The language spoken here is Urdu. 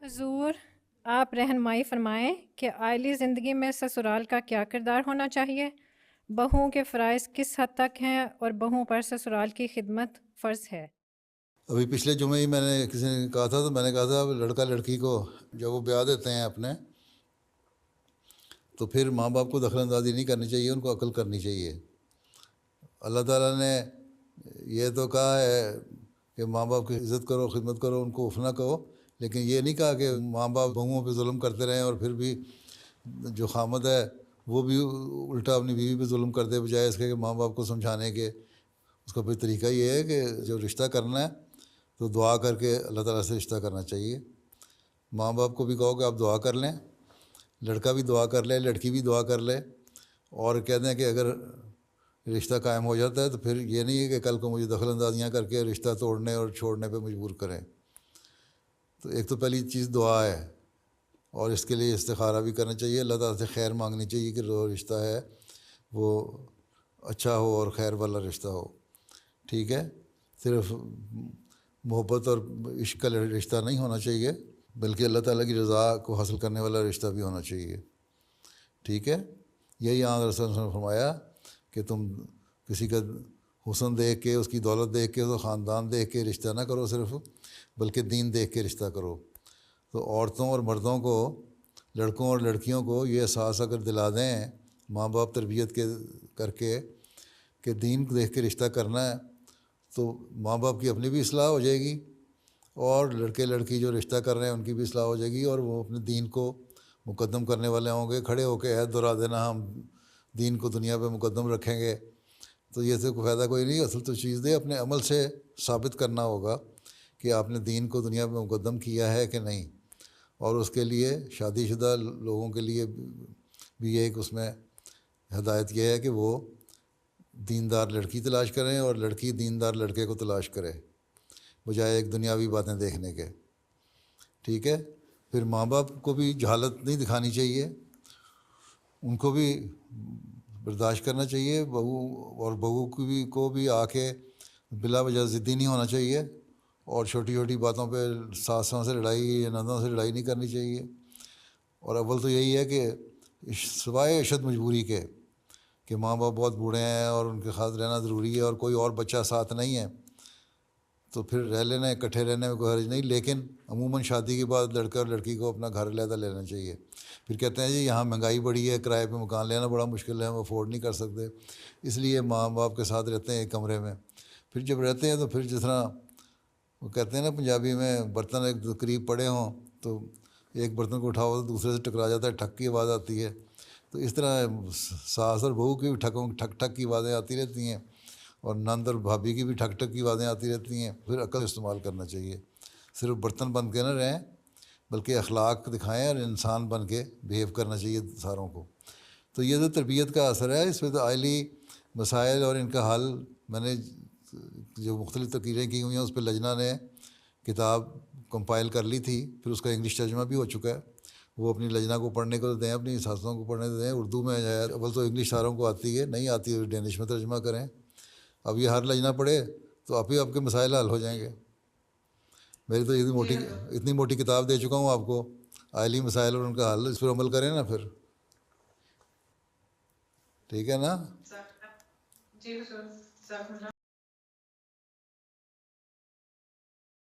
حضور آپ رہنمائی فرمائیں کہ عائلی زندگی میں سسرال کا کیا کردار ہونا چاہیے، بہوؤں کے فرائض کس حد تک ہیں اور بہوؤں پر سسرال کی خدمت فرض ہے؟ ابھی پچھلے جمعے ہی میں نے کسی نے کہا تھا، تو میں نے کہا تھا لڑکا لڑکی کو جب وہ بیاہ دیتے ہیں اپنے، تو پھر ماں باپ کو دخل اندازی نہیں کرنی چاہیے، ان کو عقل کرنی چاہیے۔ اللہ تعالیٰ نے یہ تو کہا ہے کہ ماں باپ کی عزت کرو، خدمت کرو، ان کو اف نہ کہو، لیکن یہ نہیں کہا کہ ماں باپ بہوؤں پہ ظلم کرتے رہیں اور پھر بھی جو خامد ہے وہ بھی الٹا اپنی بیوی پہ ظلم کرتے، بجائے اس کے کہ ماں باپ کو سمجھانے کے۔ اس کا پھر طریقہ یہ ہے کہ جو رشتہ کرنا ہے تو دعا کر کے اللہ تعالیٰ سے رشتہ کرنا چاہیے۔ ماں باپ کو بھی کہو کہ آپ دعا کر لیں، لڑکا بھی دعا کر لے، لڑکی بھی دعا کر لے، اور کہتے ہیں کہ اگر رشتہ قائم ہو جاتا ہے تو پھر یہ نہیں ہے کہ کل کو مجھے دخل اندازیاں کر کے رشتہ توڑنے اور چھوڑنے پہ مجبور کریں۔ تو ایک تو پہلی چیز دعا ہے، اور اس کے لیے استخارہ بھی کرنا چاہیے، اللہ تعالیٰ سے خیر مانگنی چاہیے کہ جو رشتہ ہے وہ اچھا ہو اور خیر والا رشتہ ہو، ٹھیک ہے۔ صرف محبت اور عشق کا رشتہ نہیں ہونا چاہیے، بلکہ اللہ تعالیٰ کی رضا کو حاصل کرنے والا رشتہ بھی ہونا چاہیے، ٹھیک ہے۔ یہی آن رسول نے فرمایا کہ تم کسی کا حسن دیکھ کے، اس کی دولت دیکھ کے، اس کا خاندان دیکھ کے رشتہ نہ کرو صرف، بلکہ دین دیکھ کے رشتہ کرو۔ تو عورتوں اور مردوں کو، لڑکوں اور لڑکیوں کو یہ احساس اگر دلا دیں ماں باپ تربیت کے کر کے کہ دین کو دیکھ کے رشتہ کرنا ہے، تو ماں باپ کی اپنی بھی اصلاح ہو جائے گی، اور لڑکے لڑکی جو رشتہ کر رہے ہیں ان کی بھی اصلاح ہو جائے گی، اور وہ اپنے دین کو مقدم کرنے والے ہوں گے، کھڑے ہو کے عہد دہرا دینا ہم دین کو دنیا پہ مقدم رکھیں گے، تو یہ سے کوئی فائدہ کوئی نہیں۔ اصل تو چیز دے اپنے عمل سے ثابت کرنا ہوگا کہ آپ نے دین کو دنیا پہ مقدم کیا ہے کہ نہیں، اور اس کے لیے شادی شدہ لوگوں کے لیے بھی ایک اس میں ہدایت یہ ہے کہ وہ دیندار لڑکی تلاش کریں اور لڑکی دیندار لڑکے کو تلاش کرے، بجائے ایک دنیاوی باتیں دیکھنے کے، ٹھیک ہے۔ پھر ماں باپ کو بھی جہالت نہیں دکھانی چاہیے، ان کو بھی برداشت کرنا چاہیے، بہو کو بھی آ کے بلا وجہ ضدی نہیں ہونا چاہیے، اور چھوٹی چھوٹی باتوں پہ ساسوں سے لڑائی یا نندوں سے لڑائی نہیں کرنی چاہیے۔ اور اول تو یہی ہے کہ سوائے اشد مجبوری کے کہ ماں باپ بہت بوڑھے ہیں اور ان کے ساتھ رہنا ضروری ہے اور کوئی اور بچہ ساتھ نہیں ہے، تو پھر رہ لینا، اکٹھے رہنے میں کوئی حرج نہیں، لیکن عموماً شادی کے بعد لڑکا اور لڑکی کو اپنا گھر علیحدہ لینا چاہیے۔ پھر کہتے ہیں جی یہاں مہنگائی بڑی ہے، کرائے پہ مکان لینا بڑا مشکل ہے، ہم افورڈ نہیں کر سکتے، اس لیے ماں باپ کے ساتھ رہتے ہیں ایک کمرے میں۔ پھر جب رہتے ہیں تو پھر جس طرح وہ کہتے ہیں نا پنجابی میں، برتن ایک قریب پڑے ہوں تو ایک برتن کو اٹھاؤ تو دوسرے سے ٹکرا جاتا ہے، ٹھک کی آواز آتی ہے، تو اس طرح ساس اور بہو کی بھی ٹھک ٹھک کی آوازیں آتی رہتی ہیں، اور نند اور بھابھی کی بھی ٹھک ٹھک کی آوازیں آتی رہتی ہیں۔ پھر عقل استعمال کرنا چاہیے، صرف برتن بن کے نہ رہیں بلکہ اخلاق دکھائیں اور انسان بن کے بیہیو کرنا چاہیے ساروں کو۔ تو یہ تو تربیت کا اثر ہے، اس پہ تو عائلی مسائل اور ان کا حل میں نے جو مختلف تقریریں کی ہوئی ہیں اس پہ لجنہ نے کتاب کمپائل کر لی تھی، پھر اس کا انگلش ترجمہ بھی ہو چکا ہے، وہ اپنی لجنہ کو پڑھنے کو دیں، اپنی ساسوں کو پڑھنے دیں، اردو میں ہے، اول تو انگلش ساروں کو آتی ہے، نہیں آتی ہے ڈینش میں ترجمہ کریں۔ اب یہ ہر لجنہ پڑھے تو آپ کے مسائل حل ہو جائیں گے۔ میری تو اتنی موٹی کتاب دے چکا ہوں آپ کو، عائلی مسائل اور ان کا حل، اس پر عمل کریں نا پھر، ٹھیک ہے نا؟